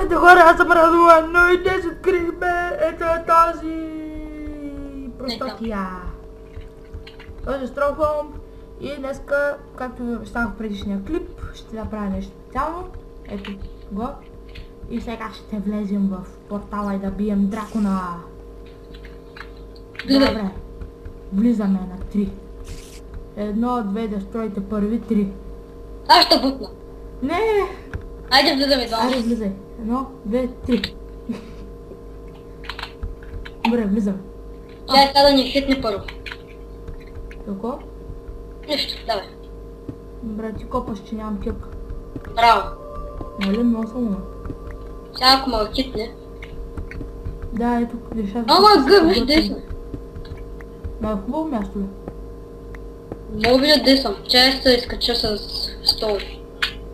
Здравейте хора, аз съм Радуан, но и днес открихме ето тази простотия. Този Stronghold и днеска, както ви обещах в предишния клип, ще направя нещо специално. Ето го. И сега ще влезем в портала и да бием дракона. Добре. Влизаме на 3. 1, 2, да строите първи 3. Аз ще бутна. Не! Айде влизаме двама. Айде влизай. 1, 2, 3. Добре, влизаме. Чай сега да ни хитне първо. Тако? Нищо, давай. Добре, ти копаш, че нямам кепка. Браво. Нали, много съм умен. Сега ако ме хитне. Да, ето деша. Ама гър, виж де съм. На хубаво място ли? Много видя де съм. Чай се изкача с стол.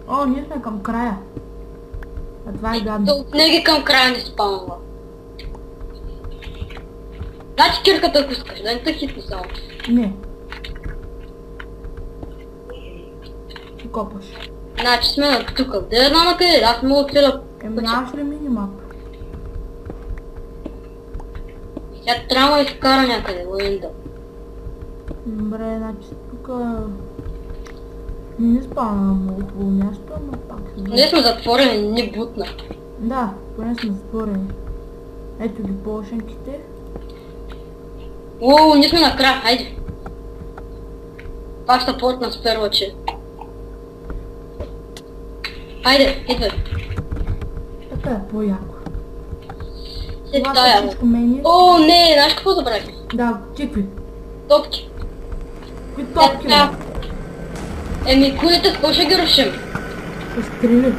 О, ние сме към края. А това е гадно. Не ги към края не спамва. Дати кирката ако искаш, да не те хитне само. Не. Ти копаш. Значи сме на тук. Де знам на къде, аз мога отида. Нямаш ли минимап? Сега трябва да изкара някъде, Лоинда. Добре, значи тук... Не спала на много хубаво място, ама пак се Не сме затворени, не бутна. Да, поне сме затворени. Ето ги полшенките. Ооо, ние сме на края, хайде. Пак ще портна с перлаче. Хайде, идвай. Така е по-яко. След Това са тая. всичко мени. О, не, знаеш какво забравих? Да, чекви. Топки. Какви топки, бе? Еми, кулите с какво ще ги рушим? Ще стрели.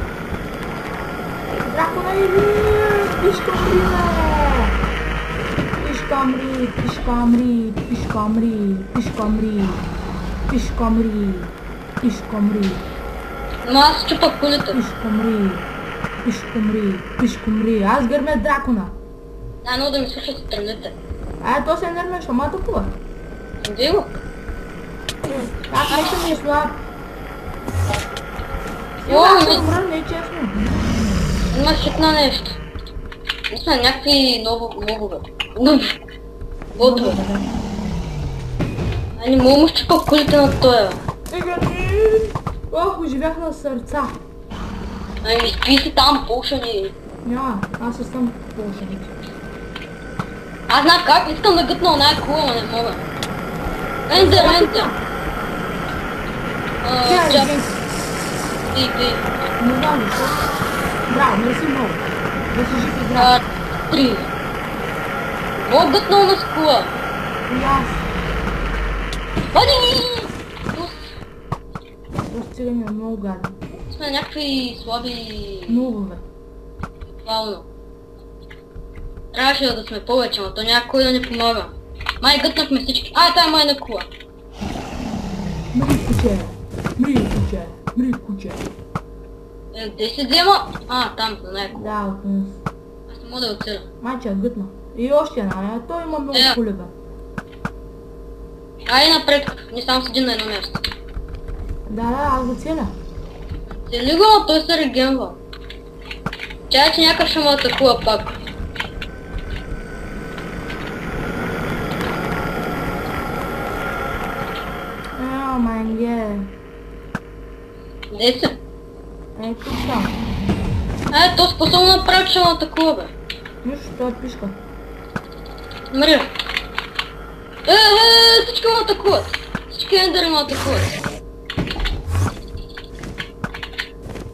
Дракона или... Пишка мри, бе! Пишка мри, пишка мри, пишка мри, пишка мри, пишка мри, пишка мри, Ама аз чупа кулите. пишка мри, пишка мри, пишка мри. Аз гърмя дракона. Да, много да ми слушат стрелите. То се нервиш, ама тъпува. Иди го. Аз нещо ми е слаб. О, Аз съм мрън, не е честно. има хитна нещо. Не сме някакви мобове. Ботове. А не мога му щупа кулите на тоя. Сега не. Ох, оживях на сърца. Ами спи си там, пушани. Няма, аз не съм полшеник. Аз знам как, искам да гътна оная кула, но не мога. Ендер. Чак. Ти. Не знам защо. Браво, мерси много. Да си жив и здрав. 3. Мога гътна на скула. И аз. Ходи! Просто сега ми е много гадно. Сме някакви слаби... Нубове. Буквално. Трябваше да сме повече, но то някой да ни помага. Май гътнахме всички. Тая май на кула. Мри куче. Мри куче. Мри куче. Де се взема? Там, за най-ко. Да, отнес. Аз не мога да отида. Майче е гътна. И още една, той има много кулеве. Айде напред, не само седи на едно място. Да, аз го целя. Цели го, но той се регенва. Чай, че някакъв ще му атакува пак. Манге. Де се? Тук там. То способно направи, че ще му атакува, бе. Нищо, той е пишка. Мри. Всички му атакуват. Всички ендери му атакуват.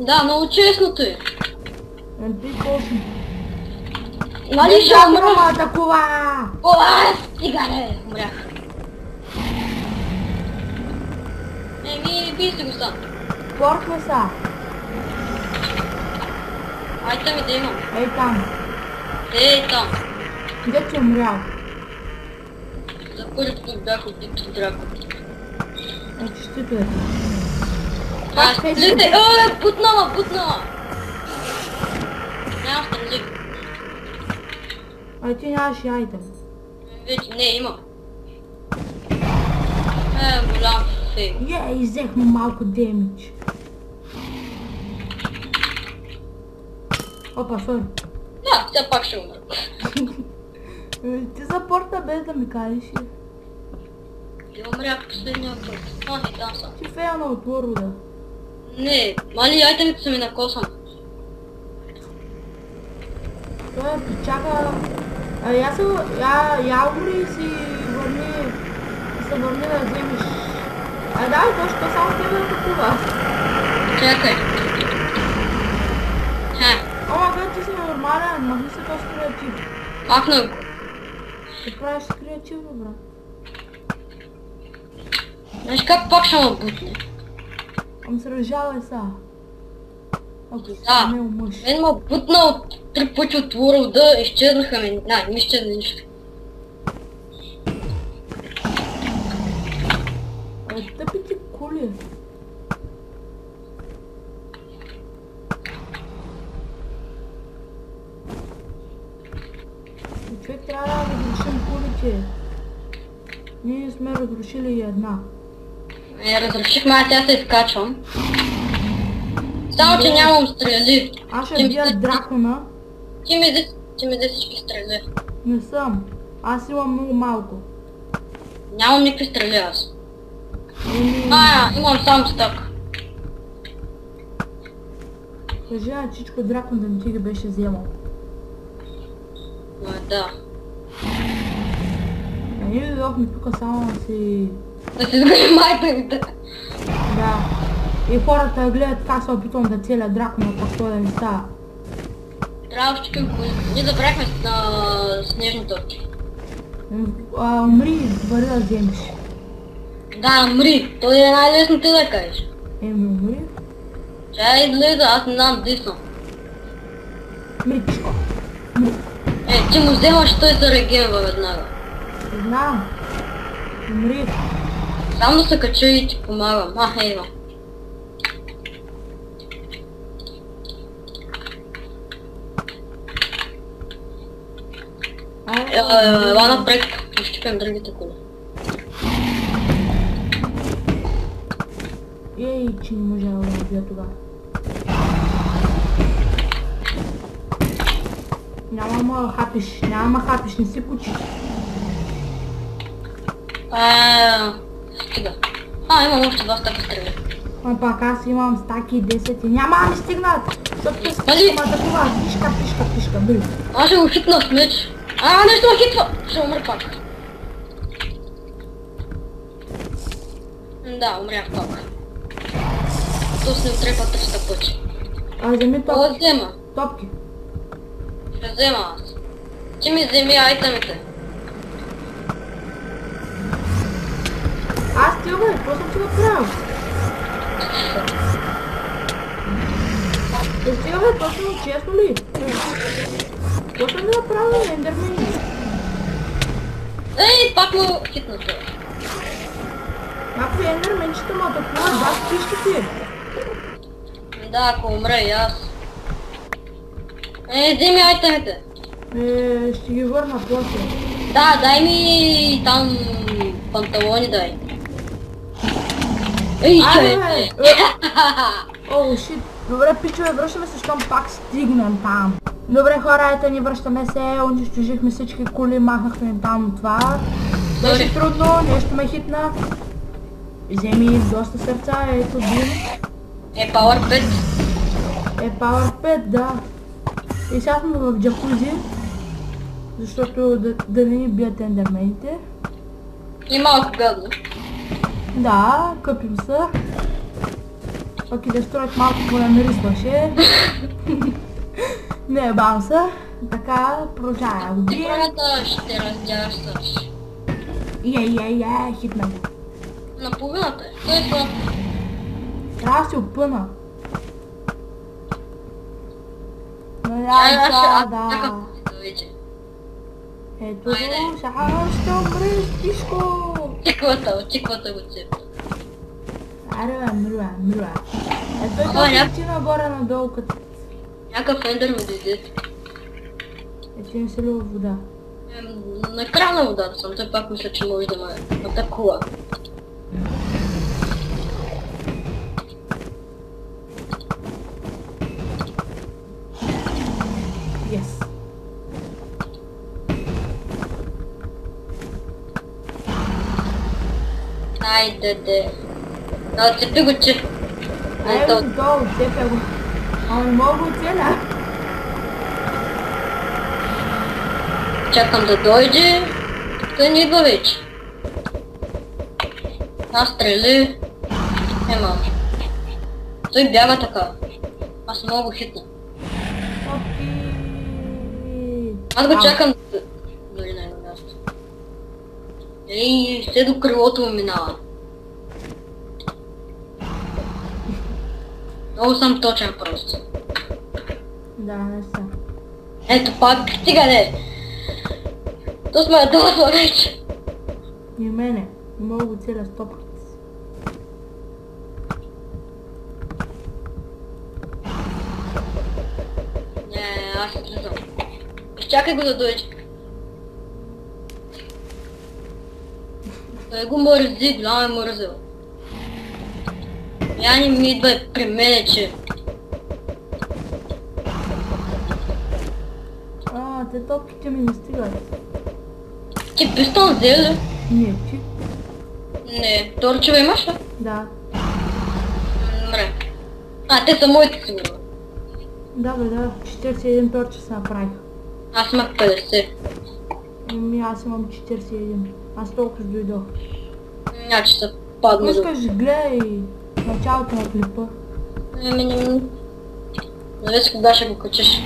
Да, много честното е. Ти точно. Нали ще умра? Ма атакува! Стига не, умрях. Бий си го сам. Портна са. Айде ми да имам. Ей там. Ей там. Где ти умрял? За първи път бях убит от дракон. Честито е. Стрелите! Бутнала! Няма стрели. Ти нямаш и айтем. Вече не, има. Голям фейк. Иззехме малко демидж. Опа, сори. Да, все пак ще умра. Ти запорта без да ми кажеш. И умрях последния път. И там съм. Ти фея от Лоруда. Не, мали айтемите са ми накосан. Той чака... Я умри и си върни... се върни да вземеш. Да, то само тебе да атакува. Чакай. Ама бе, ти си нормален, махни се този креатив. Махна го. Ти правиш с креативно, брат. Знаеш как пак ще ме бутне? Ам се разжавай са. Ако си Да. не умъж. Мен ме бутна от 3 пъти от World, изчезнаха ми. Не изчезна нищо. Тъпи ти кули. Човек трябва да разрушим кулите. Ние сме разрушили и една. Разрушихме, тя се изкачвам. Само че нямам стрели. Аз ще бия дракона. Ти ми даде всички стрели. Не съм. Аз имам много малко. Нямам никакви стрели аз. Имам само стък. Кажи на Чичко дракон да не ти ги беше вземал. Да. Ние дойдохме тук само да си... Да си сгори майта. Да. И хората гледат как се опитвам да целя дракона, пък той да ми става. Здравщи, ние забрахме на снежните очи. Умри, бъде да вземеш. Да, умри. Той е най-лесно ти да кажеш. Умри. Чай излиза, аз не знам де съм. Умри, Чичко. Ти му вземаш, той се регенва веднага. Знам. Умри. Само да се кача и ти помагам. Ева. Ела напред, изчупям другите коли. Ей, че не можа да го убия тогава. Няма хапиш, не си кучи. Стига. Имам още 2 стака стрели. Пак аз имам стаки 10 и няма да ми стигнат. Защото те ма атакува. Пишка, били. Аз ще го хитна с меч. Нещо ме хитва! Ще умра пак. Да, умрях пак. То се отрепа 300 пъти. Вземи Кога топки. взема? Топки. Ще взема аз. Ти ми вземи айтемите. Аз стига бе, какво съм ти направил? Стига бе, точно честно ли? Какво съм ви направил, ендермени? Ей, пак му хитна това. Някакви ендерменчета ме атакуват, баш пишките. Да, ако умре и аз. Вземи айтемите. Ще ги върна после. Да, дай ми там панталони дай. Ей, човек! О, шит. Добре, пичове, връщаме се, щом пак стигнем там. Добре, хора, ето ни връщаме се, унищожихме всички коли, махнахме там това. Беше трудно, нещо ме хитна. Вземи доста сърца, ето бим. Power 5. Power 5, да. И сега сме в джакузи, защото да не ни бият ендермените. И малко гадно. Да, къпим се. Пък и да строят малко, какво да нарисваше. Не, бам се. Така, продължава го бие. Играта ще раздящаш. Хитна го. Наполовината е. Той е слаб. Трябва да се опъна. Чакам да види. Ето го, сега ще умреш, пишко. Очиквата го цепа. Мруа. Ето ти нагоре надолу като... Някакъв ендър ми дойде. Ти не си ли във вода? На края на водата съм, той пак мисля, че може да ме атакува. Айде де. Да, цепи го, че. Ай, долу, цепя го. Ама не мога го оцеля. Чакам да дойде. Той не идва вече. Аз стрели. Нема. Той бяга така. Аз не мога го хитна. Опи. Аз го чакам да дойде на едно място. Ей, все до крилото му минава. Много съм точен просто. Да, не съм. Ето пак, стига де! То сме доста вече. И мене. Не мога го целя 100 пъти. Не, аз не знам. Изчакай го да дойде. Той го мързи, голямо е мързел. Я не ми идва при мене, че... Те топките ми не стигат. Ти пистон взе ли? Не, ти? Не, торчева имаш ли? Да. Добре. Те са моите сигурно. Да, 41 торча се направих. Аз имах 50. Аз имам 41. Аз толкова дойдох. Значи са падна. Искаш, гледай началото на клипа. Зависи кога ще го качиш.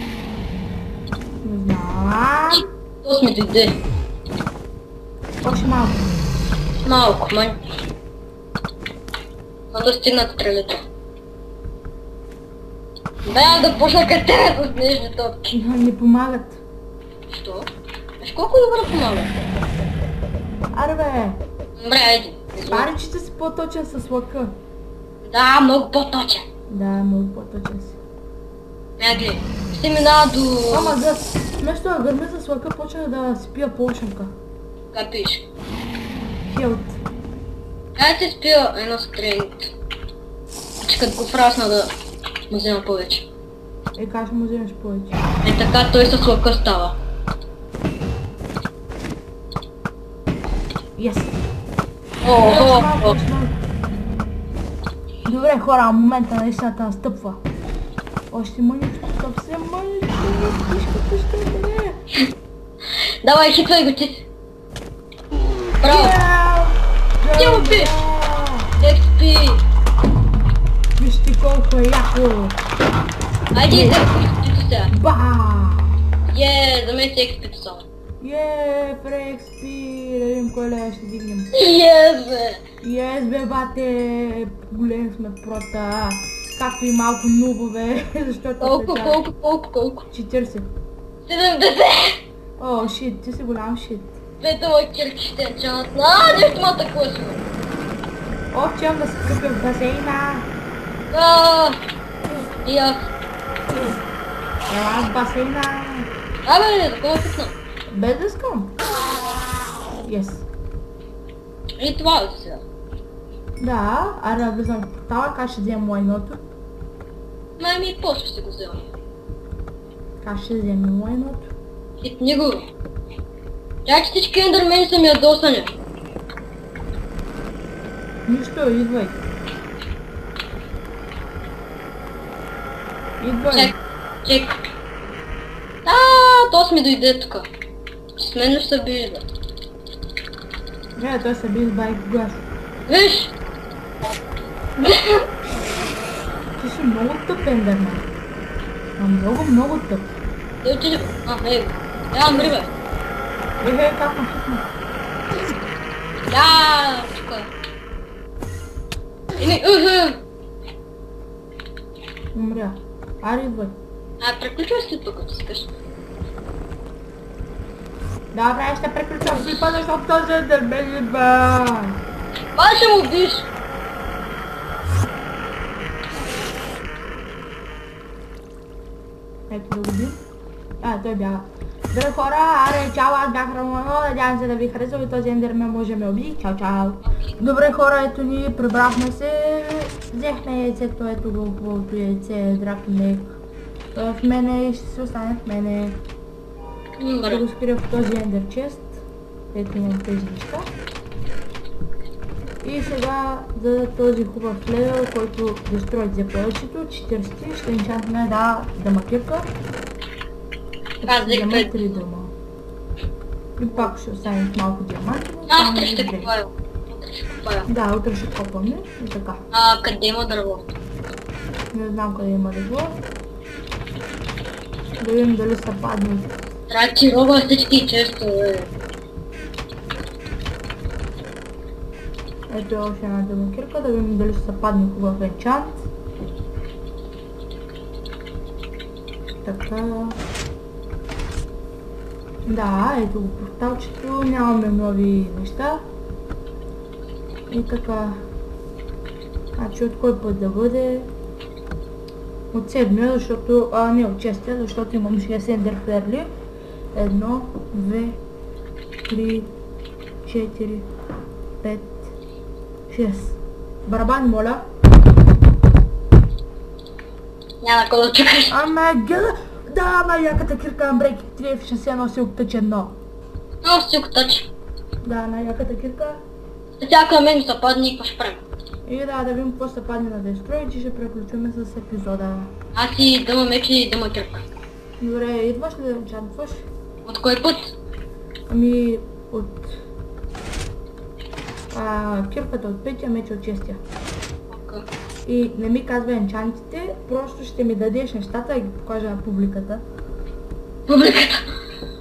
Не знам. То сме дойде. Още малко. Малко, май. Но да стигнат стрелите. Да почна като тебе с нежни топки. Не помагат. Що? Виж колко добре помага. Аре бе. Добре, айди. Пари, че си по-точен с лъка. Да, много по-точен. Да, много по-точен си. Гледай. Ще минава до... Ама вместо да гърми с лъка, почна да си пия полшенка. Как пише? Хелт. Ай си спия едно стрелит. Че като го фрасна да му взема повече. Как ще му вземеш повече? Така той с лъка става. Yes. Охо. Добре хора, момента наистина настъпва. Още мъничко, съвсем мъничко, тишкото ще бъде. Давай, хитвай го ти. Браво! Ти му пи! XP! Вижте колко е яко! Айде и XP-то сега. Ба! За мен си XP-то само. XP! Да видим кой лева ще дигнем. Бе! Бе, бате! Голем сме прота! Както и малко нубове, защото... Колко? 40. 70! О, шит, ти си голям шит. Двете мои кирки ще чанат. Нещо ма такова си. Отивам да се къпя в басейна. И аз. Ела в басейна. Такова писна. Без да искам. Yes. И това е сега. Да, аре да влизам в портала, как ще вземем лайното? Ми после ще го взема. Как ще вземем лайното? Хитни го. Чакай, че всички ендърмени са ми ядосани. Нищо, идвай. Чек. То ми дойде тук. С мен ли ще се биеш, бе? Гледай, той се би с байк глас. Виж! Ти си много тъп, ендърмен. Много тъп. Той отиде. Ей. Мри, бе. Как ме хитна. Тук. Умря. Аре, идвай. Преключвай си тук, ако искаш. Добре, ще преключвам клипа, защото този ендърмен идва. Ще му биш. Ето да го бим. Той бяга. Добре хора, чао, аз бях Рамано, надявам се да ви харесва и този ендермен може да ме убие. Чао. Добре хора, ето ни, прибрахме се, взехме яйцето, ето го хубавото яйце, драконек. В мене и ще се остане в мене. Ще го скрия в този ендер чест. Ето имам тези неща. И сега за този хубав левел, който дестроит за повечето, 40, ще енчантваме дъмакирка. Аз взех 5. 3 дъма. И пак ще оставим с малко диаманти. Аз утре ще купая. Да, утре ще копаме и така. Къде има дърво? Не знам къде има дърво. Да видим дали са паднали. Трябва да ти рога всички често, бе. Ето още една дъмакирка, да видим дали са паднали хубав енчант. Така. Да, ето го порталчето, нямаме нови неща. И така. Значи от кой път да бъде? От 7, защото... не от 6, защото имам 6 ендерперли. 1, 2, 3, 4, 5, 6. Барабан, моля. Няма какво да чукаш. Ама гледа! Да, най-яката кирка на Брейки 3 F61 Silk Touch 1. Много Silk Touch. Да, най-яката кирка. Всяка мен се падне и какво ще правим? И да видим какво ще падне на Destroy и ще приключваме с епизода. Аз си дъма меч и дъма кирка. Добре, идваш ли да енчантваш? От кой път? Ами от... кирката от 5-я, меч от 6-я. И не ми казва енчантите, просто ще ми дадеш нещата и ги покажа на публиката. Публиката?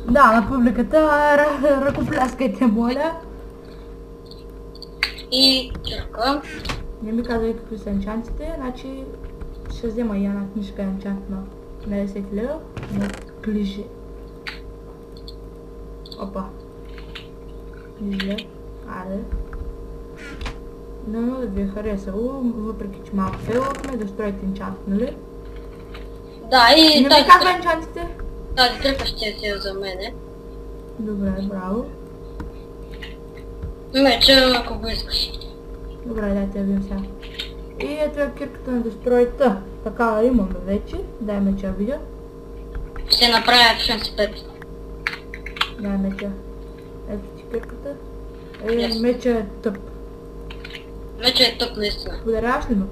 Да, на публиката, ръкопляскайте, моля. И кирка. Не ми казвай какви са енчантите, значи ще взема и една книжка енчант на 10 лева, на клише. Опа. Книжле. Аре. Но да ви е харесало, въпреки че малко фейлахме, да строите енчант, нали? Да, и не ми казва енчантите? Тази тръпа ще си за мене. Добре, браво. Меча, ако го искаш. Добре, дайте да видим сега. И ето е кирката на дестройта. Такава имаме вече. Дай меча видя. Ще направя шанс 5. Дай меча. Ето ти кирката. Yes. Меча е тъп. Меча е тъп наистина. Подаряваш ли ме?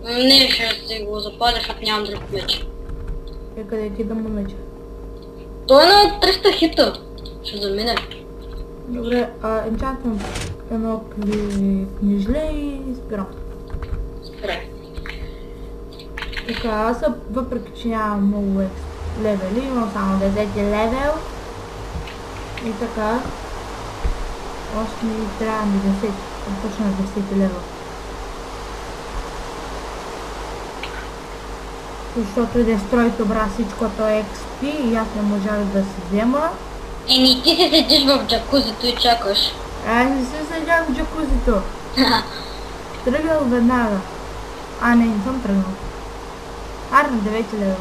Не, ще си го запаля, защото нямам друг меч. Къде ти дам на меча? Той е на 300 хита. Ще замине. Добре, енчантвам едно книжле и спирам. Спре. Така, аз въпреки че нямам много левели, имам само 10 левел. И така, още ми трябва на 10, почна на 10 левел. Защото Destroy добра всичкото XP и аз не можах да си взема. Еми ти се седиш в джакузито и чакаш. Аз не се седях в джакузито. Тръгнал веднага. Не съм тръгнал. Аре на 9 лева.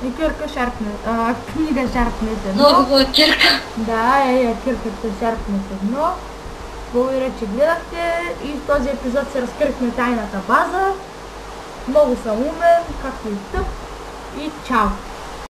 И кирка Sharpness, книга Sharpness 1. Много хубава кирка. Да, кирката Sharpness 1. Благодаря, че гледахте и в този епизод се разкрихме тайната база. Много съм умен, както и тъп. И чао!